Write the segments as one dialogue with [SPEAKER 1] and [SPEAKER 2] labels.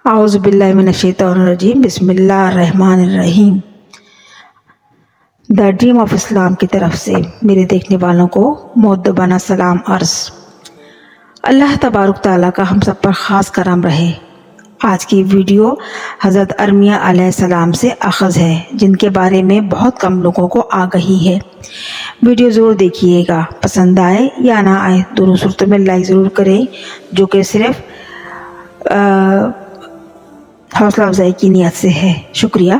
[SPEAKER 1] اعوذ باللہ من الشیطان الرجیم، بسم اللہ الرحمن الرحیم۔ دا ڈریم آف اسلام کی طرف سے میرے دیکھنے والوں کو مؤدبانہ سلام عرض۔ اللہ تبارک تعالیٰ کا ہم سب پر خاص کرم رہے۔ آج کی ویڈیو حضرت ارمیہ علیہ السلام سے اخذ ہے، جن کے بارے میں بہت کم لوگوں کو آگہی ہے۔ ویڈیو ضرور دیکھیے گا، پسند آئے یا نہ آئے دونوں صورتوں میں لائک ضرور کریں، جو کہ صرف حوصلہ افزائی کی نیت سے ہے۔ شکریہ۔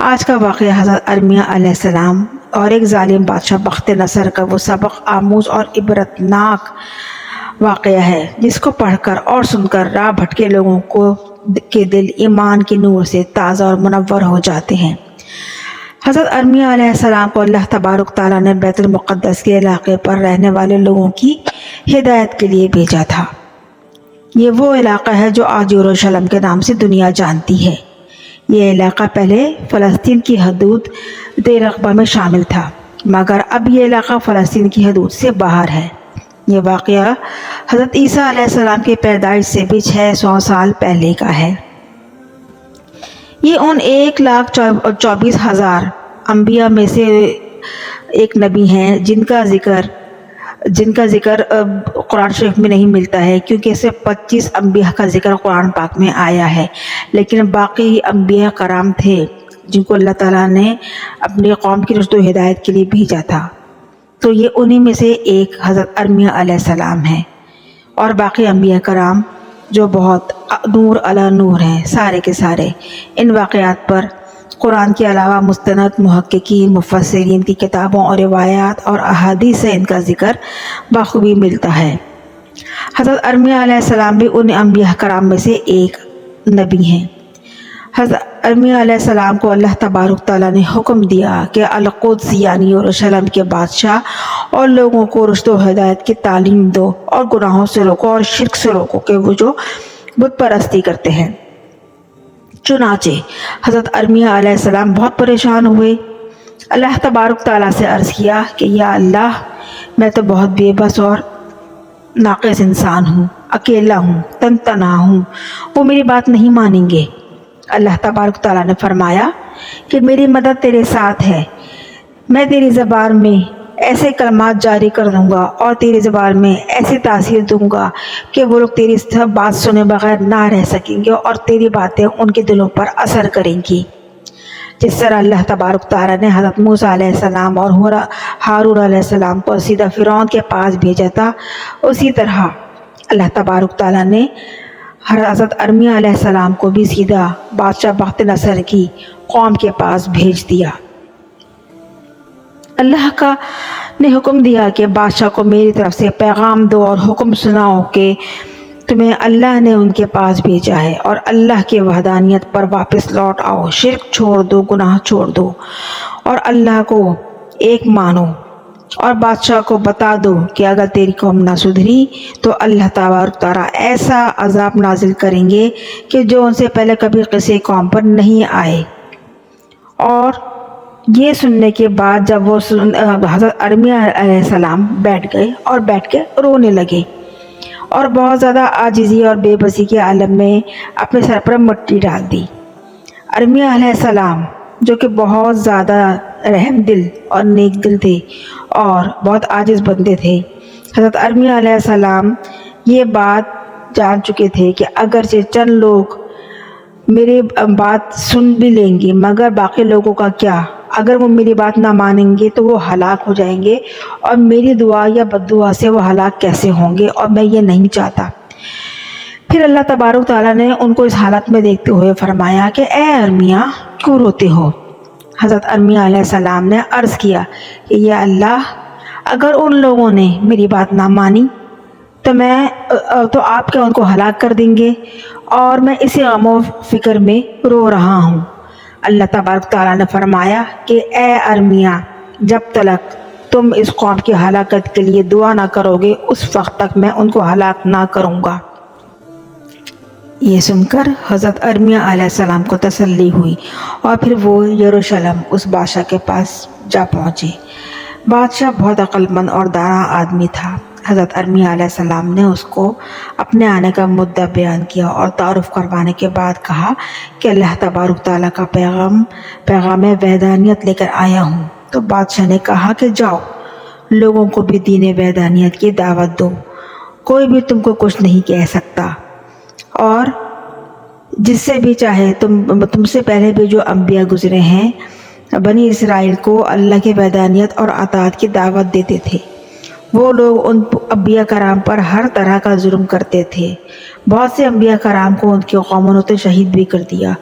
[SPEAKER 1] آج کا واقعہ حضرت ارمیہ علیہ السلام اور ایک ظالم بادشاہ بخت نصر کا وہ سبق آموز اور عبرتناک واقعہ ہے، جس کو پڑھ کر اور سن کر راہ بھٹکے لوگوں کے دل ایمان کے نور سے تازہ اور منور ہو جاتے ہیں۔ حضرت ارمیہ علیہ السلام کو اللہ تبارک تعالیٰ نے بیت المقدس کے علاقے پر رہنے والے لوگوں کی ہدایت کے لیے بھیجا تھا۔ یہ وہ علاقہ ہے جو آج یروشلم کے نام سے دنیا جانتی ہے۔ یہ علاقہ پہلے فلسطین کی حدود دیر رقبہ میں شامل تھا، مگر اب یہ علاقہ فلسطین کی حدود سے باہر ہے۔ یہ واقعہ حضرت عیسیٰ علیہ السلام کی پیدائش سے بھی 600 سال پہلے کا ہے۔ یہ ان 1,24,000 انبیاء میں سے ایک نبی ہیں جن کا ذکر قرآن شریف میں نہیں ملتا ہے، کیونکہ صرف 25 انبیاء کا ذکر قرآن پاک میں آیا ہے، لیکن باقی انبیاء کرام تھے جن کو اللہ تعالیٰ نے اپنی قوم کی رشد و ہدایت کے لیے بھیجا تھا۔ تو یہ انہی میں سے ایک حضرت ارمیہ علیہ السلام ہے، اور باقی انبیاء کرام جو بہت نور علی نور ہیں، سارے کے سارے۔ ان واقعات پر قرآن کے علاوہ مستند محققین مفسرین کی کتابوں اور روایات اور احادیث سے ان کا ذکر بخوبی ملتا ہے۔ حضرت ارمیہ علیہ السلام بھی ان انبیاء کرام میں سے ایک نبی ہیں۔ حضرت ارمیہ علیہ السلام کو اللہ تبارک تعالیٰ نے حکم دیا کہ القدس یعنی یروشلم کے بادشاہ اور لوگوں کو رشد و ہدایت کی تعلیم دو، اور گناہوں سے روکو اور شرک سے روکو کہ وہ جو بت پرستی کرتے ہیں۔ چنانچہ حضرت ارمیہ علیہ السلام بہت پریشان ہوئے۔ اللہ تبارک تعالیٰ سے عرض کیا کہ یا اللہ، میں تو بہت بے بس اور ناقص انسان ہوں، اکیلا ہوں، تن تنہا ہوں، وہ میری بات نہیں مانیں گے۔ اللہ تبارک تعالیٰ نے فرمایا کہ میری مدد تیرے ساتھ ہے، میں تیری زبان میں ایسے کلمات جاری کر دوں گا اور تیری زبان میں ایسی تاثیر دوں گا کہ وہ لوگ تیری بات سنے بغیر نہ رہ سکیں گے، اور تیری باتیں ان کے دلوں پر اثر کریں گی۔ جس طرح اللہ تبارک تعالیٰ نے حضرت موسیٰ علیہ السلام اور ہارون علیہ السلام کو سیدھا فرعون کے پاس بھیجا تھا، اسی طرح اللہ تبارک تعالیٰ نے حضرت ارمیہ علیہ السلام کو بھی سیدھا بادشاہ بخت نصر کی قوم کے پاس بھیج دیا۔ اللہ نے حکم دیا کہ بادشاہ کو میری طرف سے پیغام دو اور حکم سناؤ کہ تمہیں اللہ نے ان کے پاس بھیجا ہے، اور اللہ کی وحدانیت پر واپس لوٹ آؤ، شرک چھوڑ دو، گناہ چھوڑ دو، اور اللہ کو ایک مانو۔ اور بادشاہ کو بتا دو کہ اگر تیری قوم نہ سدھری تو اللہ تبارک تعالیٰ ایسا عذاب نازل کریں گے کہ جو ان سے پہلے کبھی کسی قوم پر نہیں آئے۔ اور یہ سننے کے بعد جب وہ حضرت ارمیہ علیہ السلام بیٹھ گئے اور بیٹھ کے رونے لگے، اور بہت زیادہ عاجزی اور بے بسی کے عالم میں اپنے سر پر مٹی ڈال دی۔ ارمیہ علیہ السلام جو کہ بہت زیادہ رحم دل اور نیک دل تھے اور بہت عاجز بندے تھے، حضرت ارمیہ علیہ السلام یہ بات جان چکے تھے کہ اگرچہ چند لوگ میری بات سن بھی لیں گے، مگر باقی لوگوں کا کیا؟ اگر وہ میری بات نہ مانیں گے تو وہ ہلاک ہو جائیں گے، اور میری دعا یا بد دعا سے وہ ہلاک کیسے ہوں گے، اور میں یہ نہیں چاہتا۔ پھر اللہ تبارک تعالیٰ نے ان کو اس حالت میں دیکھتے ہوئے فرمایا کہ اے ارمیہ، کیوں روتے ہو؟ حضرت ارمیہ علیہ السلام نے عرض کیا کہ یا اللہ، اگر ان لوگوں نے میری بات نہ مانی تو آپ کیا ان کو ہلاک کر دیں گے، اور میں اسی غم و فکر میں رو رہا ہوں۔ اللہ تبارک تعالیٰ نے فرمایا کہ اے ارمیہ، جب تک تم اس قوم کی ہلاکت کے لیے دعا نہ کرو گے، اس وقت تک میں ان کو ہلاک نہ کروں گا۔ یہ سن کر حضرت ارمیہ علیہ السلام کو تسلی ہوئی، اور پھر وہ یروشلم اس بادشاہ کے پاس جا پہنچے۔ بادشاہ بہت عقل مند اور دانا آدمی تھا۔ حضرت ارمیہ علیہ السلام نے اس کو اپنے آنے کا مدعا بیان کیا اور تعارف کروانے کے بعد کہا کہ اللہ تبارک تعالیٰ کا پیغام وحدانیت لے کر آیا ہوں۔ تو بادشاہ نے کہا کہ جاؤ، لوگوں کو بھی دین وحدانیت کی دعوت دو، کوئی بھی تم کو کچھ نہیں کہہ سکتا، اور جس سے بھی چاہے تم سے پہلے بھی جو انبیاء گزرے ہیں بنی اسرائیل کو اللہ کی وحدانیت اور اطاعت کی دعوت دیتے تھے۔ وہ لوگ ان انبیاء کرام پر ہر طرح کا ظلم کرتے تھے۔ بہت سے انبیاء کرام کو ان کی قوموں نے شہید بھی کر دیا،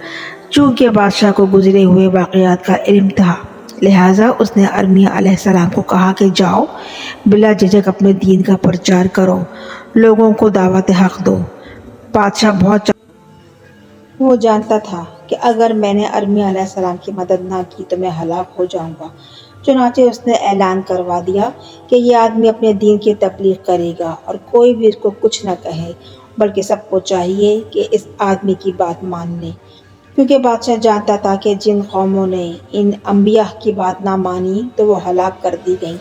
[SPEAKER 1] چونکہ بادشاہ کو گزرے ہوئے واقعات کا علم تھا، لہٰذا اس نے ارمیہ علیہ السلام کو کہا کہ جاؤ، بلا جھجک اپنے دین کا پرچار کرو، لوگوں کو دعوت حق دو۔ بادشاہ وہ جانتا تھا کہ اگر میں نے ارمیہ علیہ السلام کی مدد نہ کی تو میں ہلاک ہو جاؤں گا، چنانچہ اس نے اعلان کروا دیا کہ یہ آدمی اپنے دین کی تبلیغ کرے گا اور کوئی بھی اس کو کچھ نہ کہے، بلکہ سب کو چاہیے کہ اس آدمی کی بات مان لیں، کیونکہ بادشاہ جانتا تھا کہ جن قوموں نے ان انبیاء کی بات نہ مانی تو وہ ہلاک کر دی گئیں۔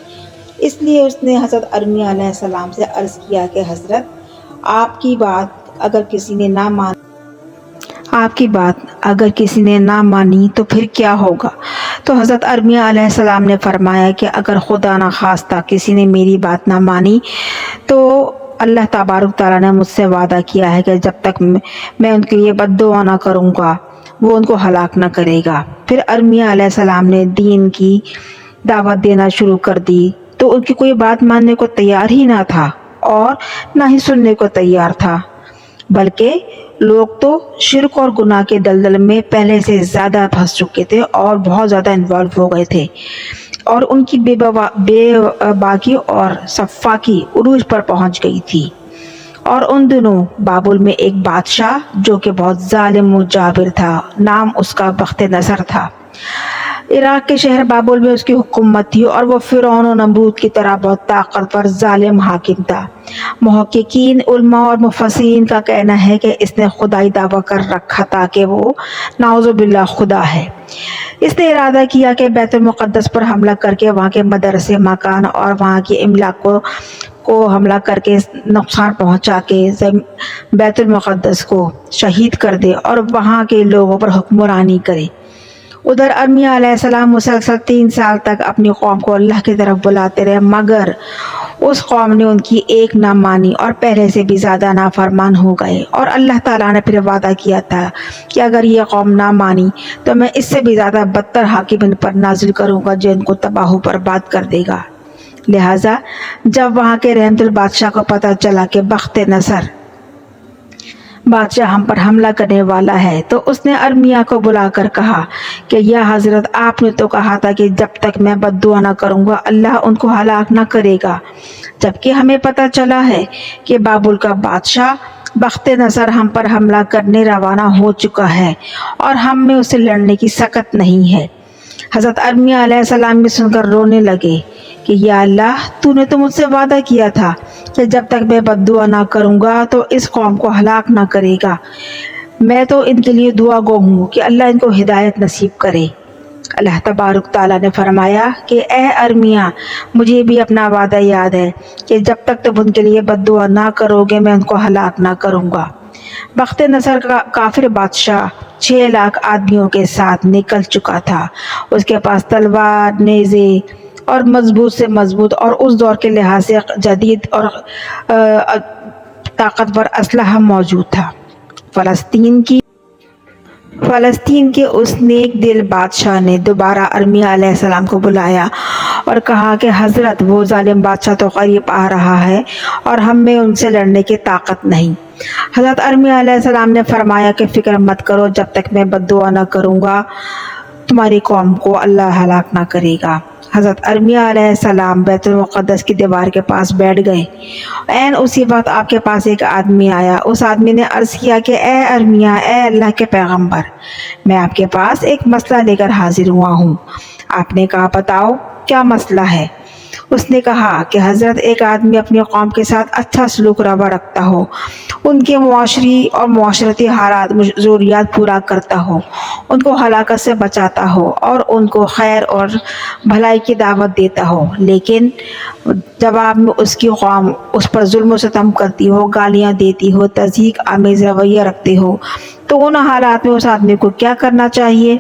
[SPEAKER 1] اس لیے اس نے حضرت ارمیہ علیہ السلام سے عرض کیا کہ حضرت، آپ کی بات اگر کسی نے نہ مانی تو پھر کیا ہوگا؟ تو حضرت ارمیہ علیہ السلام نے فرمایا کہ اگر خدا نہ خواستہ کسی نے میری بات نہ مانی تو اللہ تبارک تعالیٰ نے مجھ سے وعدہ کیا ہے کہ جب تک میں ان کے لیے بد دعا نہ کروں گا وہ ان کو ہلاک نہ کرے گا۔ پھر ارمیہ علیہ السلام نے دین کی دعوت دینا شروع کر دی تو ان کی کوئی بات ماننے کو تیار ہی نہ تھا اور نہ ہی سننے کو تیار تھا، بلکہ لوگ تو شرک اور گناہ کے دلدل میں پہلے سے زیادہ پھنس چکے تھے اور بہت زیادہ انوالو ہو گئے تھے، اور ان کی بے باکی اور صفاقی عروج پر پہنچ گئی تھی۔ اور ان دنوں بابل میں ایک بادشاہ جو کہ بہت ظالم و جابر تھا، نام اس کا بخت نصر تھا۔ عراق کے شہر بابل میں اس کی حکومت تھی اور وہ فرعون و نمرود کی طرح بہت طاقتور ظالم حاکم تھا۔ محققین، علماء اور مفسرین کا کہنا ہے کہ اس نے خدائی دعویٰ کر رکھا تھا کہ وہ نعوذ باللہ خدا ہے۔ اس نے ارادہ کیا کہ بیت المقدس پر حملہ کر کے وہاں کے مدرسے، مکان اور وہاں کی املاک کو حملہ کر کے نقصان پہنچا کے بیت المقدس کو شہید کر دے اور وہاں کے لوگوں پر حکمرانی کرے۔ ادھر ارمیہ علیہ السلام مسلسل 3 سال تک اپنی قوم کو اللہ کی طرف بلاتے رہے، مگر اس قوم نے ان کی ایک نہ مانی اور پہلے سے بھی زیادہ نافرمان ہو گئے، اور اللہ تعالیٰ نے پھر وعدہ کیا تھا کہ اگر یہ قوم نہ مانی تو میں اس سے بھی زیادہ بدتر حاکم ان پر نازل کروں گا جو ان کو تباہ و برباد کر دے گا۔ لہٰذا جب وہاں کے رحمت البادشاہ کو پتہ چلا کہ بخت نصر بادشاہ ہم پر حملہ کرنے والا ہے تو اس نے ارمیہ کو بلا کر کہا کہ یا حضرت، آپ نے تو کہا تھا کہ جب تک میں بد دعا نہ کروں گا اللہ ان کو ہلاک نہ کرے گا، جبکہ ہمیں پتہ چلا ہے کہ بابل کا بادشاہ بخت نصر ہم پر حملہ کرنے روانہ ہو چکا ہے اور ہم میں اسے لڑنے کی سکت نہیں ہے۔ حضرت ارمیہ علیہ السلام بھی سن کر رونے لگے کہ یا اللہ، تو نے تو مجھ سے وعدہ کیا تھا کہ جب تک میں بد دعا نہ کروں گا تو اس قوم کو ہلاک نہ کرے گا۔ میں تو ان کے لیے دعا گو ہوں کہ اللہ ان کو ہدایت نصیب کرے۔ اللہ تبارک تعالیٰ نے فرمایا کہ اے ارمیہ، مجھے بھی اپنا وعدہ یاد ہے کہ جب تک تم ان کے لیے بد دعا نہ کرو گے میں ان کو ہلاک نہ کروں گا۔ بخت نصر کا کافر بادشاہ 6 لاکھ آدمیوں کے ساتھ نکل چکا تھا۔ اس کے پاس تلوار، نیزے اور مضبوط سے مضبوط اور اس دور کے لحاظ سے جدید اور طاقتور اسلحہ موجود تھا۔ فلسطین کے اس نیک دل بادشاہ نے دوبارہ ارمیہ علیہ السلام کو بلایا اور کہا کہ حضرت، وہ ظالم بادشاہ تو قریب آ رہا ہے اور ہم میں ان سے لڑنے کی طاقت نہیں۔ حضرت ارمیہ علیہ السلام نے فرمایا کہ فکر مت کرو، جب تک میں بد دعا نہ کروں گا تمہاری قوم کو اللہ ہلاک نہ کرے گا۔ حضرت ارمیہ علیہ السلام بیت المقدس کی دیوار کے پاس بیٹھ گئے۔ عین اسی وقت آپ کے پاس ایک آدمی آیا۔ اس آدمی نے عرض کیا کہ اے ارمیہ، اے اللہ کے پیغمبر، میں آپ کے پاس ایک مسئلہ لے کر حاضر ہوا ہوں۔ آپ نے کہا بتاؤ کیا مسئلہ ہے؟ اس نے کہا کہ حضرت ایک آدمی اپنی قوم کے ساتھ اچھا سلوک روا رکھتا ہو، ان کے معاشری اور معاشرتی حالات ضروریات پورا کرتا ہو، ان کو ہلاکت سے بچاتا ہو اور ان کو خیر اور بھلائی کی دعوت دیتا ہو، لیکن جواب میں اس کی قوم اس پر ظلم و ستم کرتی ہو، گالیاں دیتی ہو، تضحیک آمیز رویہ رکھتے ہو، تو ان حالات میں اس آدمی کو کیا کرنا چاہیے؟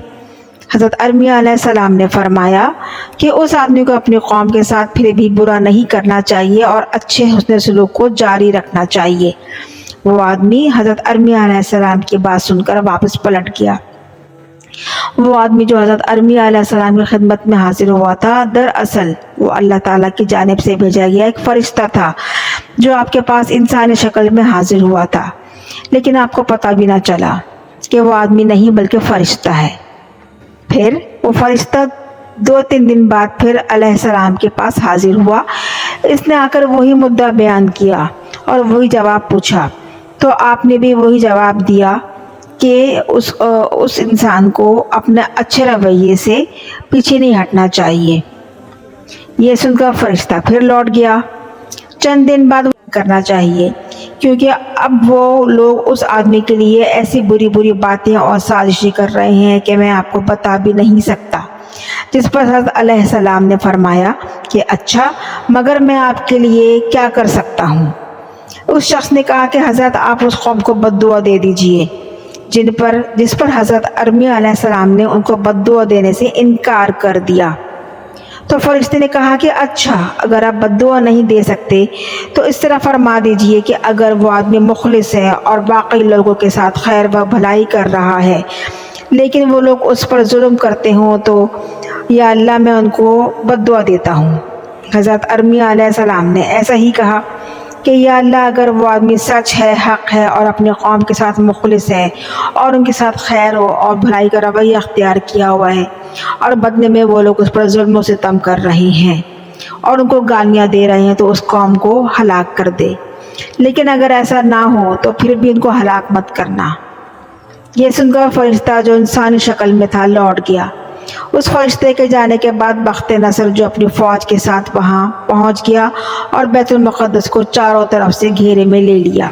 [SPEAKER 1] حضرت ارمیہ علیہ السلام نے فرمایا کہ اس آدمی کو اپنی قوم کے ساتھ پھر بھی برا نہیں کرنا چاہیے اور اچھے حسن سلوک کو جاری رکھنا چاہیے۔ وہ آدمی حضرت ارمیہ علیہ السلام کی بات سن کر واپس پلٹ گیا۔ وہ آدمی جو حضرت ارمیہ علیہ السلام کی خدمت میں حاضر ہوا تھا، دراصل وہ اللہ تعالیٰ کی جانب سے بھیجا گیا ایک فرشتہ تھا جو آپ کے پاس انسانی شکل میں حاضر ہوا تھا، لیکن آپ کو پتہ بھی نہ چلا کہ وہ آدمی نہیں بلکہ فرشتہ ہے۔ پھر وہ فرشتہ 2-3 دن بعد پھر علیہ السلام کے پاس حاضر ہوا۔ اس نے آ کر وہی مدعا بیان کیا اور وہی جواب پوچھا، تو آپ نے بھی وہی جواب دیا کہ اس انسان کو اپنے اچھے رویے سے پیچھے نہیں ہٹنا چاہیے۔ یہ سن کر فرشتہ پھر لوٹ گیا۔ چند دن بعد کرنا چاہیے، کیونکہ اب وہ لوگ اس آدمی کے لیے ایسی بری بری باتیں اور سازشیں کر رہے ہیں کہ میں آپ کو بتا بھی نہیں سکتا۔ جس پر حضرت علیہ السلام نے فرمایا کہ اچھا، مگر میں آپ کے لیے کیا کر سکتا ہوں؟ اس شخص نے کہا کہ حضرت آپ اس قوم کو بد دعا دے دیجئے، جس پر حضرت ارمیہ علیہ السلام نے ان کو بد دعا دینے سے انکار کر دیا۔ تو فرشتے نے کہا کہ اچھا، اگر آپ بد دعا نہیں دے سکتے تو اس طرح فرما دیجئے کہ اگر وہ آدمی مخلص ہے اور باقی لوگوں کے ساتھ خیر و بھلائی کر رہا ہے، لیکن وہ لوگ اس پر ظلم کرتے ہوں، تو یا اللہ میں ان کو بد دعا دیتا ہوں۔ حضرت ارمیہ علیہ السلام نے ایسا ہی کہا کہ یا اللہ، اگر وہ آدمی سچ ہے، حق ہے اور اپنی قوم کے ساتھ مخلص ہے اور ان کے ساتھ خیر اور بھلائی کا رویہ اختیار کیا ہوا ہے، اور بدلے میں وہ لوگ اس پر ظلم و ستم کر رہے ہیں اور ان کو گالیاں دے رہے ہیں، تو اس قوم کو ہلاک کر دے، لیکن اگر ایسا نہ ہو تو پھر بھی ان کو ہلاک مت کرنا۔ یہ سن کر فرشتہ جو انسانی شکل میں تھا لوٹ گیا۔ اس فرشتے کے جانے کے بعد بخت نصر جو اپنی فوج کے ساتھ وہاں پہنچ گیا اور بیت المقدس کو چاروں طرف سے گھیرے میں لے لیا۔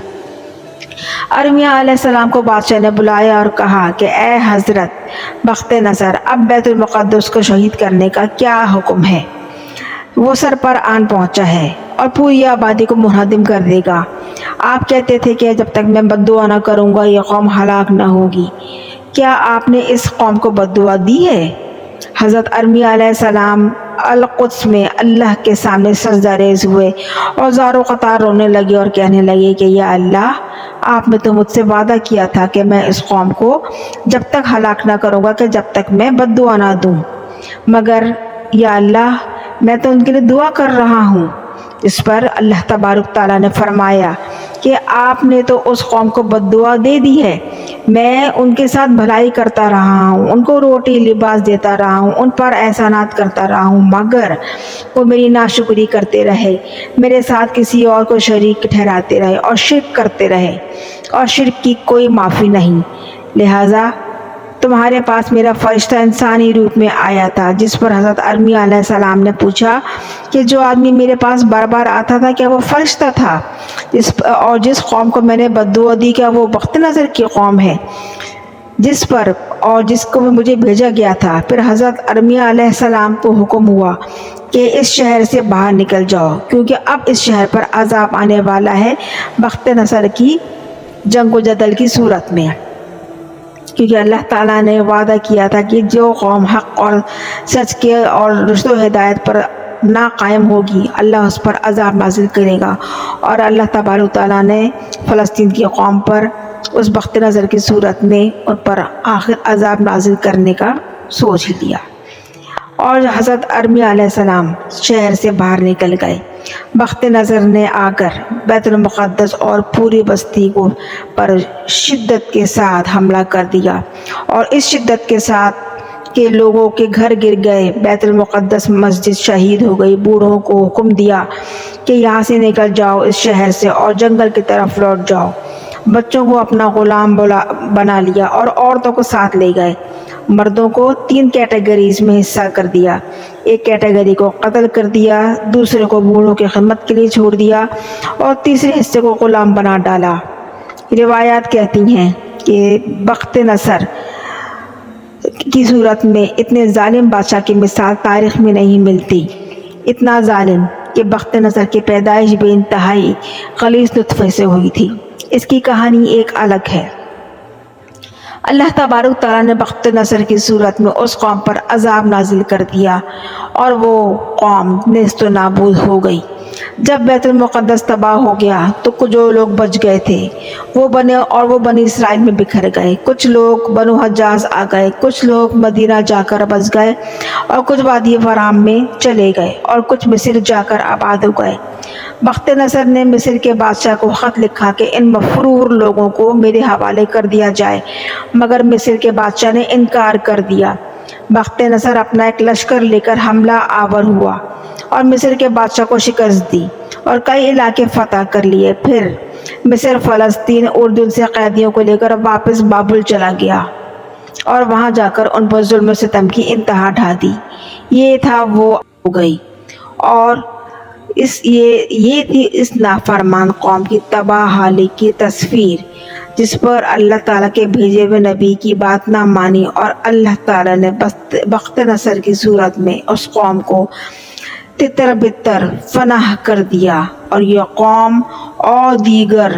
[SPEAKER 1] ارمیہ علیہ السلام کو بادشاہ نے بلایا اور کہا کہ اے حضرت بخت نصر، اب بیت المقدس کو شہید کرنے کا کیا حکم ہے؟ وہ سر پر آن پہنچا ہے اور پوری آبادی کو منہدم کر دے گا۔ آپ کہتے تھے کہ جب تک میں بد دعا نہ کروں گا یہ قوم ہلاک نہ ہوگی، کیا آپ نے اس قوم کو بد دعا دی ہے؟ حضرت ارمیہ علیہ السلام القدس میں اللہ کے سامنے سجدہ ریز ہوئے اور زار و قطار رونے لگے اور کہنے لگے کہ یا اللہ، آپ نے تو مجھ سے وعدہ کیا تھا کہ میں اس قوم کو جب تک ہلاک نہ کروں گا کہ جب تک میں بد دعا نہ دوں، مگر یا اللہ، میں تو ان کے لیے دعا کر رہا ہوں۔ اس پر اللہ تبارک تعالیٰ نے فرمایا کہ آپ نے تو اس قوم کو بد دعا دے دی ہے، میں ان کے ساتھ بھلائی کرتا رہا ہوں، ان کو روٹی لباس دیتا رہا ہوں، ان پر احسانات کرتا رہا ہوں، مگر وہ میری ناشکری کرتے رہے، میرے ساتھ کسی اور کو شریک ٹھہراتے رہے اور شرک کرتے رہے، اور شرک کی کوئی معافی نہیں۔ لہٰذا تمہارے پاس میرا فرشتہ انسانی روپ میں آیا تھا، جس پر حضرت ارمیہ علیہ السلام نے پوچھا کہ جو آدمی میرے پاس بار بار آتا تھا کیا وہ فرشتہ تھا؟ اور جس قوم کو میں نے بد دعا دی کیا وہ بخت نصر کی قوم ہے جس کو مجھے بھیجا گیا تھا؟ پھر حضرت ارمیہ علیہ السلام کو حکم ہوا کہ اس شہر سے باہر نکل جاؤ، کیونکہ اب اس شہر پر عذاب آنے والا ہے بخت نصر کی جنگ و جدل کی صورت میں، کیونکہ اللہ تعالیٰ نے وعدہ کیا تھا کہ جو قوم حق اور سچ کے اور رشد و ہدایت پر نہ قائم ہوگی اللہ اس پر عذاب نازل کرے گا، اور اللہ تبارک تعالیٰ نے فلسطین کی قوم پر اس بخت نظر کی صورت میں ان پر آخر عذاب نازل کرنے کا سوچ ہی لیا۔ اور حضرت ارمیہ علیہ السلام شہر سے باہر نکل گئے۔ بخت نظر نے آ کر بیت المقدس اور پوری بستی کو پر شدت کے ساتھ حملہ کر دیا، اور اس شدت کے ساتھ کہ لوگوں کے گھر گر گئے، بیت المقدس مسجد شہید ہو گئی۔ بوڑھوں کو حکم دیا کہ یہاں سے نکل جاؤ اس شہر سے اور جنگل کی طرف لوٹ جاؤ۔ بچوں کو اپنا غلام بنا لیا اور عورتوں کو ساتھ لے گئے۔ مردوں کو 3 کیٹیگریز میں حصہ کر دیا. ایک کیٹیگری کو قتل کر دیا، دوسرے کو بوڑھوں کی خدمت کے لیے چھوڑ دیا اور تیسرے حصے کو غلام بنا ڈالا. روایات کہتی ہیں کہ بخت نصر کی صورت میں اتنے ظالم بادشاہ کی مثال تاریخ میں نہیں ملتی. اتنا ظالم کہ بخت نصر کی پیدائش بے انتہائی خلیص نطفے سے ہوئی تھی. اس کی کہانی ایک الگ ہے. اللہ تبارک تعالیٰ نے بخت نصر کی صورت میں اس قوم پر عذاب نازل کر دیا اور وہ قوم نیست و نابود ہو گئی. جب بیت المقدس تباہ ہو گیا تو جو لوگ بچ گئے تھے وہ بنی اسرائیل میں بکھر گئے. کچھ لوگ بنو حجاز آ گئے، کچھ لوگ مدینہ جا کر بس گئے اور کچھ وادی فرام میں چلے گئے اور کچھ مصر جا کر آباد ہو گئے. بخت نصر نے مصر کے بادشاہ کو خط لکھا کہ ان مفرور لوگوں کو میرے حوالے کر دیا جائے، مگر مصر کے بادشاہ نے انکار کر دیا. بخت نصر اپنا ایک لشکر لے کر حملہ آور ہوا اور مصر کے بادشاہ کو شکست دی اور کئی علاقے فتح کر لیے. پھر مصر، فلسطین، اردن سے قیدیوں کو لے کر واپس بابل چلا گیا اور وہاں جا کر ان پر ظلم و ستم کی انتہا ڈھا دی. یہ تھا وہ ہو گئی اور یہ تھی اس نافرمان قوم کی تباہ حالی کی تصویر جس پر اللہ تعالیٰ کے بھیجے ہوئے نبی کی بات نہ مانی، اور اللہ تعالیٰ نے بخت نصر کی صورت میں اس قوم کو تتر بتر فنا کر دیا اور یہ قوم اور دیگر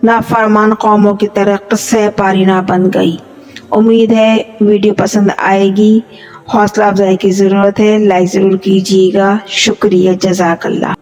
[SPEAKER 1] نافرمان قوموں کی طرح قصہ پارینہ بن گئی. امید ہے ویڈیو پسند آئے گی. حوصلہ افزائی کی ضرورت ہے. لائک ضرور کیجیے گا. شکریہ. جزاک اللہ.